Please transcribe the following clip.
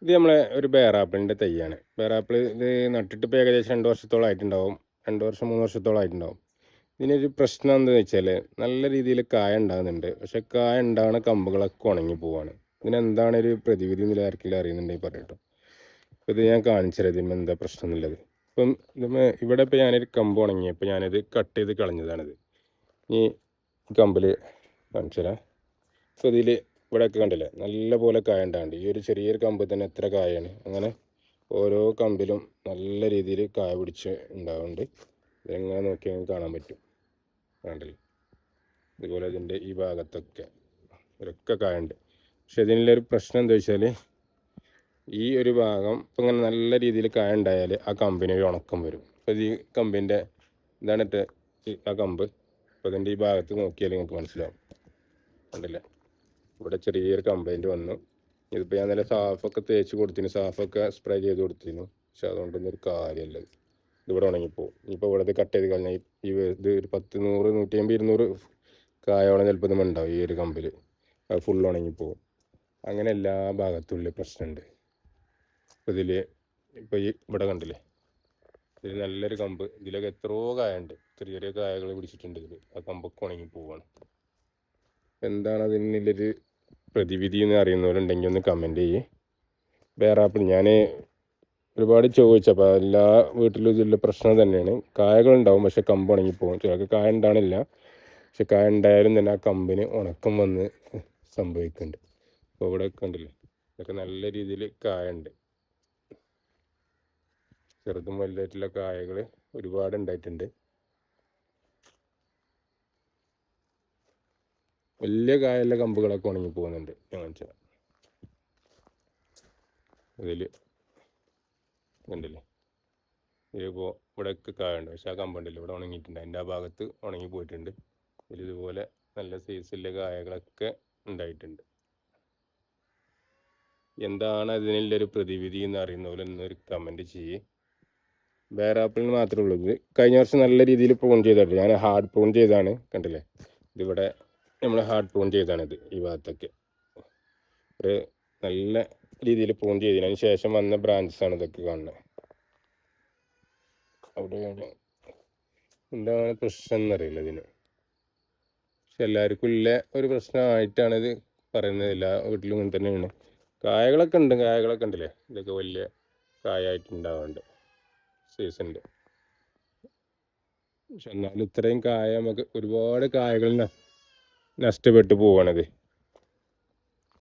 ഇത് നമ്മളെ ഒരു ബേറാപ്പിളിൻ്റെ തൈയാണ്. ബേറാപ്പിൾ ഇത് നട്ടിട്ട് ഇപ്പോൾ ഏകദേശം 2 വർഷത്തോളം ആയിട്ടുണ്ടാവും. 2 വർഷം 3 വർഷത്തോളം ആയിട്ടുണ്ടാവും. ഇതിനൊരു പ്രശ്നം എന്താണെന്ന് വെച്ചാൽ നല്ല രീതിയിൽ കായ ഉണ്ടാകുന്നുണ്ട്. പക്ഷേ കായ ഉണ്ടാകുന്ന കമ്പുകളൊക്കെ ഉണങ്ങി പോവാണ്. ഇതിനെന്താണ് ഒരു പ്രതിവിധി എന്നുള്ള ആർക്കെങ്കിലും അറിയുന്നുണ്ടെങ്കിൽ പറയട്ടോ. അപ്പോൾ ഇത് ഞാൻ കാണിച്ചുതരാം ഇതിന് എന്താ പ്രശ്നം എന്നുള്ളത്. ഇപ്പം ഇവിടെ ഇപ്പോൾ ഞാനൊരു കമ്പ് ഉണങ്ങിയപ്പോൾ ഞാനത് കട്ട് ചെയ്ത് കളഞ്ഞതാണിത്. ഈ കമ്പിൽ കാണിച്ചു തരാം. അപ്പോൾ ഇതിൽ ഇവിടെയൊക്കെ കണ്ടില്ലേ നല്ല പോലെ കായ ഉണ്ടാകുന്നുണ്ട്. ഈ ഒരു ചെറിയൊരു കമ്പ് തന്നെ എത്ര കായാണ്. അങ്ങനെ ഓരോ കമ്പിലും നല്ല രീതിയിൽ കായ പിടിച്ച് ഉണ്ടാകുന്നുണ്ട്. ഇതെങ്ങനെ നോക്കിയാൽ കാണാൻ പറ്റും. കണ്ടില്ലേ, ഇതുപോലെ ഇതിൻ്റെ ഈ ഭാഗത്തൊക്കെ ഇവരൊക്കെ കായുണ്ട്. പക്ഷെ ഇതിനുള്ളൊരു പ്രശ്നം എന്താ വെച്ചാൽ ഈ ഒരു ഭാഗം ഇപ്പം ഇങ്ങനെ നല്ല രീതിയിൽ കായ ഉണ്ടായാൽ ആ കമ്പിന് ഒരു ഉണക്കം വരും. അപ്പോൾ ഈ കമ്പിൻ്റെ ഇതാണിട്ട് ആ കമ്പ്. അപ്പോൾ ഇതിൻ്റെ ഈ ഭാഗത്ത് നോക്കിയാൽ നിങ്ങൾക്ക് മനസ്സിലാവും. കണ്ടില്ലേ, ഇവിടെ ചെറിയൊരു കംപ്ലൈൻറ്റ് വന്നു. ഇതിപ്പോൾ ഞാൻ നല്ല സാഫൊക്കെ തേച്ച് കൊടുത്തിന്, സാഫൊക്കെ സ്പ്രേ ചെയ്ത് കൊടുത്തിരുന്നു. പക്ഷെ അതുകൊണ്ടൊന്നും ഒരു കാര്യമല്ല. ഇതിവിടെ ഉണങ്ങിപ്പോവും. ഇപ്പോൾ ഇവിടെ കട്ട് ചെയ്ത് കഴിഞ്ഞാൽ ഈ ഇത് ഒരു 10 100 150 200 കായോളം ചിലപ്പോൾ ഇതും ഉണ്ടാവും. ഈ ഒരു കമ്പിൽ അത് ഫുൾ ഉണങ്ങിപ്പോവും. അങ്ങനെ എല്ലാ ഭാഗത്തുള്ള പ്രശ്നമുണ്ട്. ഇപ്പോൾ ഇപ്പോൾ ഈ ഇവിടെ കണ്ടില്ലേ, ഇതിൽ നല്ലൊരു കമ്പ്, ഇതിലൊക്കെ എത്രയോ കായുണ്ട്. ചെറിയ ചെറിയ കായകൾ പിടിച്ചിട്ടുണ്ട്. ഇതിൽ ആ കമ്പൊക്കെ ഉണങ്ങി പോവാണ്. എന്താണ് അതിനുള്ളൊരു പ്രതിവിധി എന്ന് അറിയുന്നവരുണ്ടെങ്കിൽ ഒന്ന് കമൻറ്റ് ചെയ്യേ. ബേറാപ്പിൾ ഞാൻ ഒരുപാട് ചോദിച്ചപ്പോൾ എല്ലാ വീട്ടിലും ഇതിലുള്ള പ്രശ്നം തന്നെയാണ്. കായകളുണ്ടാവും, പക്ഷെ കമ്പ് ഉണങ്ങിപ്പോകും. ചിലർക്ക് കായ ഉണ്ടാകണില്ല, പക്ഷെ കായ ഉണ്ടായാലും തന്നെ ആ കമ്പിന് ഉണക്കം വന്ന് സംഭവിക്കുന്നുണ്ട്. അപ്പോൾ ഇവിടെ കണ്ടില്ലേ, ഇതൊക്കെ നല്ല രീതിയിൽ കായുണ്ട്. ചെറുതും വലുതായിട്ടുള്ള കായകൾ ഒരുപാട് ഉണ്ടായിട്ടുണ്ട്. വലിയ കായുള്ള കമ്പുകളൊക്കെ ഉണങ്ങി പോകുന്നുണ്ട്. ഞാൻ വെച്ചാൽ ഇതിൽ കണ്ടില്ലേ, ഇതിപ്പോൾ ഇവിടെയൊക്കെ കായുണ്ട്, പക്ഷെ ആ കമ്പുണ്ടല്ലോ ഇവിടെ ഉണങ്ങിയിട്ടുണ്ട്. അതിൻ്റെ ആ ഭാഗത്ത് ഉണങ്ങി പോയിട്ടുണ്ട്. ഇതിലിതുപോലെ നല്ല സൈസിലെ കായകളൊക്കെ ഉണ്ടായിട്ടുണ്ട്. എന്താണ് അതിനുള്ളൊരു പ്രതിവിധി എന്ന് അറിയുന്നപോലെ എന്നൊരു കമൻറ്റ് ചെയ്യേ. ബേറാപ്പിളിന് മാത്രമേ ഉള്ളൂ. ഇത് കഴിഞ്ഞ വർഷം നല്ല രീതിയിൽ പ്രൂൺ ചെയ്തിട്ടുണ്ട്. ഞാൻ ഹാർഡ് പ്രൂൺ ചെയ്താണ്. കണ്ടില്ലേ, ഇതിവിടെ നമ്മൾ ഹാർഡ് പ്രൂൺ ചെയ്താണിത്. ഈ ഭാഗത്തൊക്കെ ഒരു നല്ല രീതിയിൽ പ്രൂൺ ചെയ്തതിന് ശേഷം വന്ന ബ്രാഞ്ചസാണ് ഇതൊക്കെ കാണുന്നത്. അവിടെയാണ് എന്താണ് പ്രശ്നം എന്നറിയില്ല ഇതിന്. പക്ഷെ എല്ലാവർക്കും ഉള്ള ഒരു പ്രശ്നമായിട്ടാണ് ഇത് പറയുന്നത്. എല്ലാ വീട്ടിലും ഇങ്ങനെ തന്നെയാണ്. കായകളൊക്കെ ഉണ്ട്, കായകളൊക്കെ ഉണ്ടല്ലേ, ഇതൊക്കെ വലിയ കായായിട്ടുണ്ടാവുന്നുണ്ട്, സീസണിൽ. പക്ഷെ എന്നാലും ഇത്രയും കായ നമുക്ക് ഒരുപാട് കായകൾ നഷ്ടപ്പെട്ടു പോവാണത്.